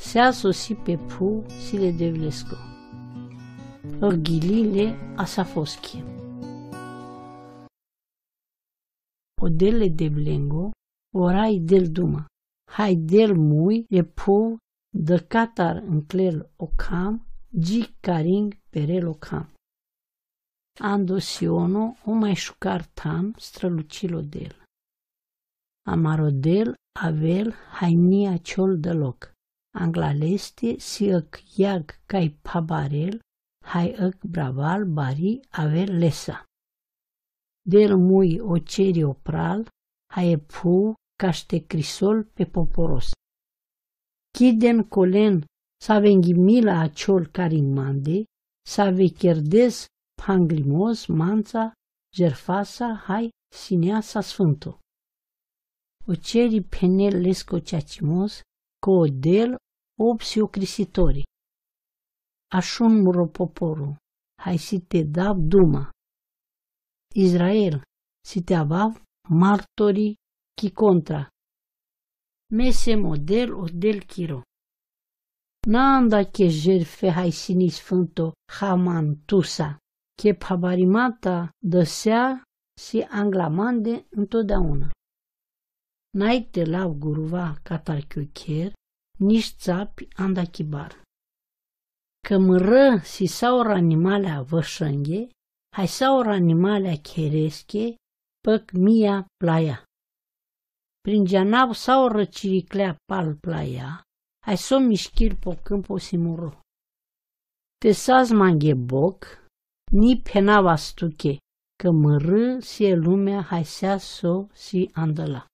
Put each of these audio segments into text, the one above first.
Sea sosi pe pu si le devlesco. Gilile asafoschie. Odele de blengo, orai del duma. Hai del mui e pu de catar înclel ocam, gi caring perel ocam. Andosiono o mai șucar tam strălucilo del. Amarodel avel hainia ciol deloc. Anglaleste si ăc iag cai pabarel, hai ăc braval bari avel lesa. Del mui o ceri opral, hai e pu caște crisol pe poporos. Chiden colen s-ave mila a ciol carimande, s-ave cherdes panglimos manța, gerfasa, hai sineasa sfânto. O ceri penel lesco ceacimos, co del opsio crisitori. Așun muro poporu, hai si te dab duma. Israel, si te avav martori chi contra. Mese model o del chiro. Nanda che jerfe hai sini sfânto haman tusa, che pabarimata dăsea si anglamande întotdeauna. N-ai te lav guruva catarchiucher, nici țapi andachibar. Că mără si saura animalea vășănghe, hai saura animalea cheresche, păc mia playa. Prin geanav saura ciriclea pal playa, hai so mișchir po câmpo simuro. Te saz manghe boc, ni penava stuche, că mără si e lumea hai sea so si andăla.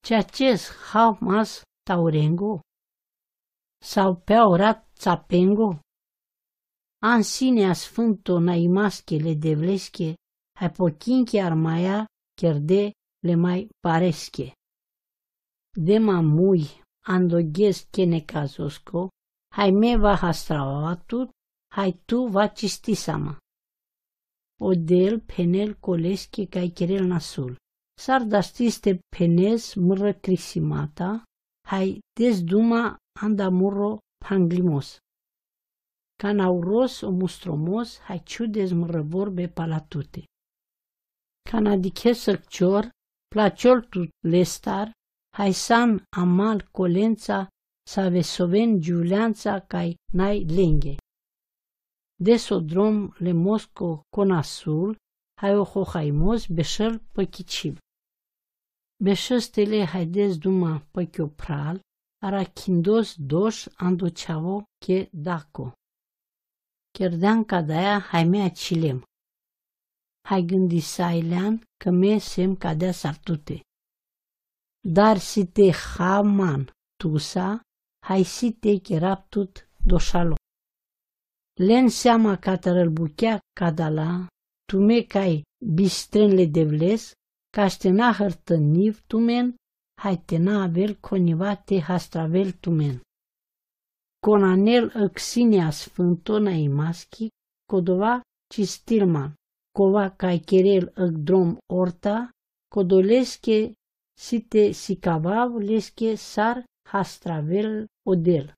Ceaces hau mas taurengo? Sau peaurat țapengo? An sinea sfânto naimaschele de vlesche, hai pochinche armaia chierde le mai paresche. De mamui andoghes che necazosco, hai me va hastravatut, hai tu va cistisama. Odel penel colesche cai cherel nasul. S-ar dastiste penez mură crisimata, hai des duma andamurro panglimos. Canauros o mustromos, hai ciudes mură vorbe palatute. Canadiche săccior, placiol tut lestar, hai san amal colența, sa vesoven giuleanța cai nai lenghe. Desodrom le mosco conasul, hai o hohaimos beșel păchicib. Beșăstele haides duma păchiopral, arachindos doș andoceavo che daco. Cherdean cadaia hai mea cilem. Hai gândi sailean că me sem cadea sartute. Dar si te haman tusa, hai si te cheraptut doșalo. Len seama catarăl buchea cadala, tu me cai bistrenle devles, caștena hărtăniv tumen, hai tena avel conivate hastravel tumen. Conanel ăxinea sfântona imaschi, codova cistilman, cova cai cherel ăgdrom orta, codolesche site sicavav lesche sar hastravel odel.